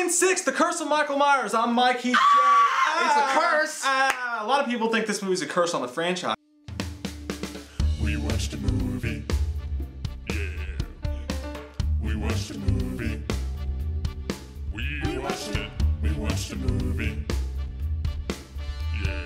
Halloween 6, The Curse of Michael Myers. I'm Mike, he's Jay. It's a curse! A lot of people think this movie's a curse on the franchise. We watched a movie. Yeah. We watched a movie. We watched it. We watched a movie. Yeah.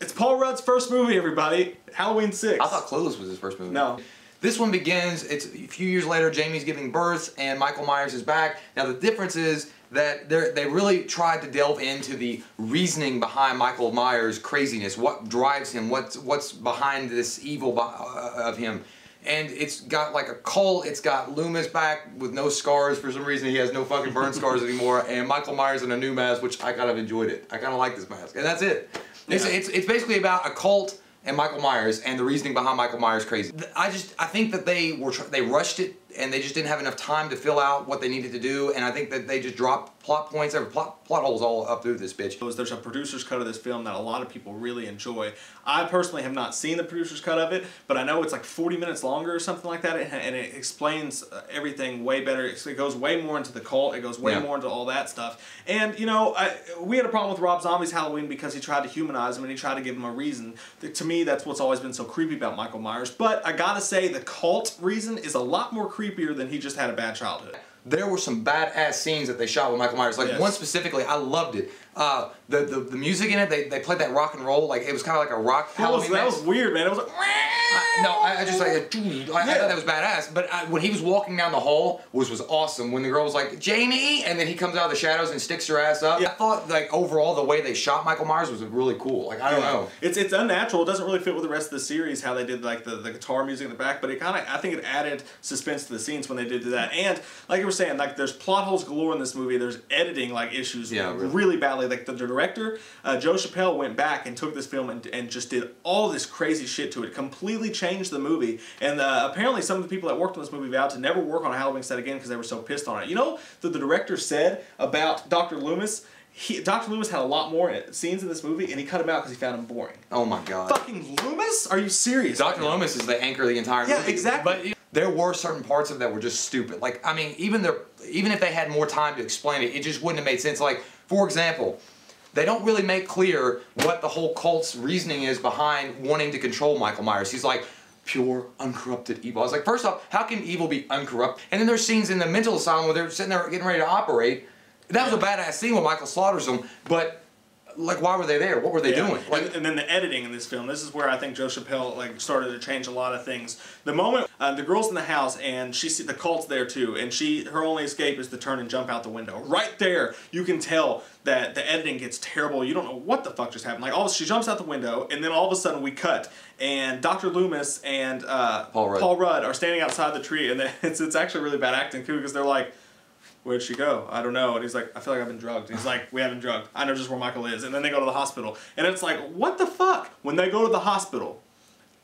It's Paul Rudd's first movie, everybody. Halloween 6. I thought Clueless was his first movie. No. This one begins, it's a few years later, Jamie's giving birth and Michael Myers is back. Now the difference is that they really tried to delve into the reasoning behind Michael Myers' craziness. What drives him, what's behind this evil of him. And it's got like a cult, it's got Loomis back with no scars for some reason. He has no fucking burn scars anymore. And Michael Myers in a new mask, which I kind of enjoyed it. I kind of like this mask. And that's it. Yeah. It's basically about a cult and Michael Myers and the reasoning behind Michael Myers' crazy. I think that they rushed it and they just didn't have enough time to fill out what they needed to do, and I think that they just dropped plot points, plot holes all up through this bitch. There's a producer's cut of this film that a lot of people really enjoy. I personally have not seen the producer's cut of it, but I know it's like 40 minutes longer or something like that, and it explains everything way better. It goes way more into the cult, it goes way more into all that stuff. And you know, we had a problem with Rob Zombie's Halloween because he tried to humanize him and he tried to give him a reason. To me, that's what's always been so creepy about Michael Myers, but I gotta say the cult reason is a lot more creepier than he just had a bad childhood. There were some badass scenes that they shot with Michael Myers. Like one specifically, I loved it. The music in it, they played that rock and roll. Like it was kind of like a rock Halloween. That was weird, man. It was like. I just like I thought that was badass. But when he was walking down the hall, was awesome. When the girl was like Jamie, and then he comes out of the shadows and sticks her ass up. Yeah. I thought like overall the way they shot Michael Myers was really cool. Like I don't know. It's unnatural. It doesn't really fit with the rest of the series how they did like the guitar music in the back. But it kind of I think it added suspense to the scenes when they did that. And like you were saying, like there's plot holes galore in this movie. There's editing like issues really badly. Like the director Joe Chappelle went back and took this film and just did all this crazy shit to it. Completely changed the movie. And apparently some of the people that worked on this movie vowed to never work on a Halloween set again because they were so pissed on it. You know that the director said about Dr. Loomis? Dr. Loomis had a lot more scenes in this movie, and he cut him out because he found him boring. Oh my god. Fucking Loomis? Are you serious? Dr. Loomis is the anchor of the entire movie. Yeah, exactly. But there were certain parts of it that were just stupid. Like, I mean, even if they had more time to explain it, it just wouldn't have made sense. Like, for example, they don't really make clear what the whole cult's reasoning is behind wanting to control Michael Myers. He's like, pure, uncorrupted evil. I was like, first off, how can evil be uncorrupted? And then there's scenes in the mental asylum where they're sitting there getting ready to operate. That was a badass scene when Michael slaughters them, but like, why were they there? What were they doing? Like, and then the editing in this film. This is where I think Joe Chappelle like started to change a lot of things. The moment the girl's in the house and she the cult's there too, and her only escape is to turn and jump out the window. Right there, you can tell that the editing gets terrible. You don't know what the fuck just happened. Like she jumps out the window, and then all of a sudden we cut, and Dr. Loomis and Paul Rudd are standing outside the tree, and it's actually really bad acting too because they're like, where'd she go? I don't know. And he's like, I feel like I've been drugged. He's like, we haven't drugged. I know just where Michael is. And then they go to the hospital. And it's like, what the fuck? When they go to the hospital,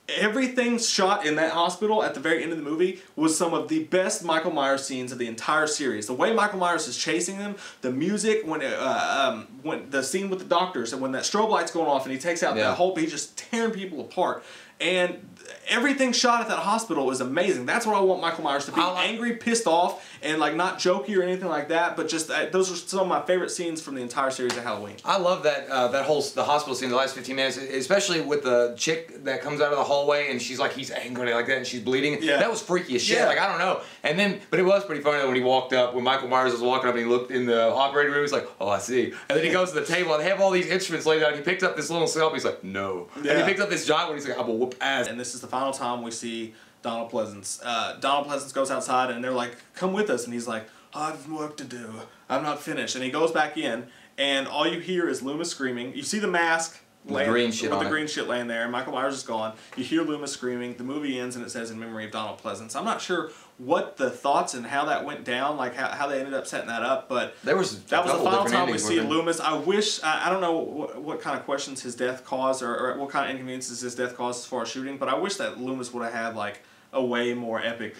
everything shot in that hospital at the very end of the movie was some of the best Michael Myers scenes of the entire series. The way Michael Myers is chasing them, the music, when the scene with the doctors, and when that strobe light's going off and he takes out that whole, he's just tearing people apart. And everything shot at that hospital is amazing. That's what I want Michael Myers to be. Angry, pissed off, and like not jokey or anything like that, but just those are some of my favorite scenes from the entire series of Halloween. I love that the hospital scene, the last 15 minutes, especially with the chick that comes out of the hallway and she's like, he's angry like that and she's bleeding. Yeah. That was freaky as shit. Yeah. Like, I don't know. And then, but it was pretty funny when he walked up, when Michael Myers was walking up and he looked in the operating room, he's like, oh, I see. And then he goes to the table and they have all these instruments laid out. He picked up this little scalpel, he's like, no. Yeah. And he picked up this giant one, he's like, I'm gonna whoop ass. And this is the final time we see Donald Pleasence. Donald Pleasence goes outside and they're like, come with us. And he's like, I've work to do. I'm not finished. And he goes back in and all you hear is Loomis screaming. You see the mask with the green shit laying there. And Michael Myers is gone. You hear Loomis screaming. The movie ends and it says, in memory of Donald Pleasence. I'm not sure what the thoughts and how that went down, like how they ended up setting that up, but that was the final time we see Loomis. I wish, I don't know what kind of questions his death caused or what kind of inconveniences his death caused as far as shooting, but I wish that Loomis would have had like a way more epic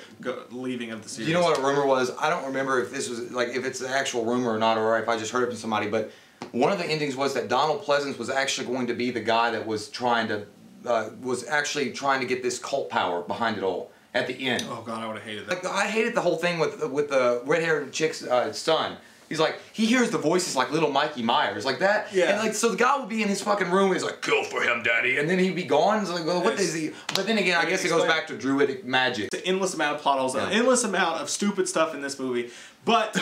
leaving of the series. You know what a rumor was? I don't remember if this was, like, if it's an actual rumor or not, or if I just heard it from somebody, but one of the endings was that Donald Pleasence was actually going to be the guy that was actually trying to get this cult power behind it all. at the end. Oh God, I would have hated that. Like, I hated the whole thing with the red-haired chick's son. He's like, he hears the voices like little Mikey Myers, like that. Yeah. And like, so the guy would be in his fucking room, and he's like, kill for him, daddy. And then he'd be gone. It's like, well, what is he? But then again, I guess it goes back to druidic magic. It's an endless amount of plot holes, an endless amount of stupid stuff in this movie. But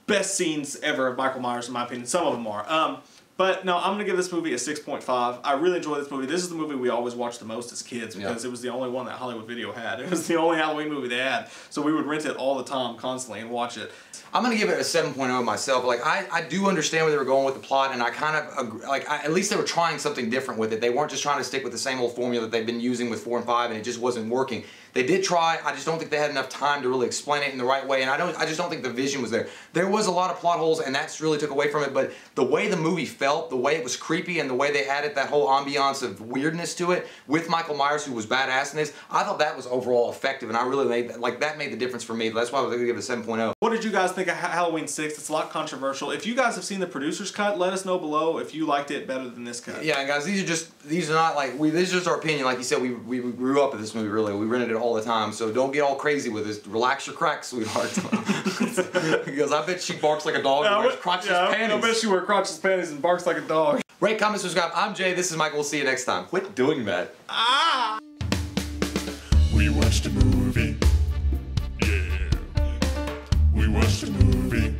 best scenes ever of Michael Myers, in my opinion. Some of them are. But no, I'm going to give this movie a 6.5. I really enjoy this movie. This is the movie we always watched the most as kids because it was the only one that Hollywood Video had. It was the only Halloween movie they had. So we would rent it all the time, constantly, and watch it. I'm going to give it a 7.0 myself. Like, I do understand where they were going with the plot, and I kind of agree, like, at least they were trying something different with it. They weren't just trying to stick with the same old formula that they've been using with 4 and 5, and it just wasn't working. They did try. I just don't think they had enough time to really explain it in the right way, and I just don't think the vision was there. There was a lot of plot holes, and that's really took away from it, but the way the movie felt, the way it was creepy, and the way they added that whole ambiance of weirdness to it with Michael Myers, who was badass in this, I thought that was overall effective, and I really made that, like, that made the difference for me. That's why I was going to give it a 7.0. What did you guys think of Halloween 6? It's a lot controversial. If you guys have seen the producer's cut, let us know below if you liked it better than this cut. Yeah, guys, these are not like, this is just our opinion. Like you said, we grew up with this movie, really. We rented it all the time, so don't get all crazy with this. Relax your cracks, sweetheart. Because I bet she barks like a dog and wears crotchless panties. I bet she wears crotchless panties and barks like a dog. Rate, comment, subscribe. I'm Jay. This is Michael. We'll see you next time. Quit doing that. Ah! We watched a movie. Yeah. We watched a movie.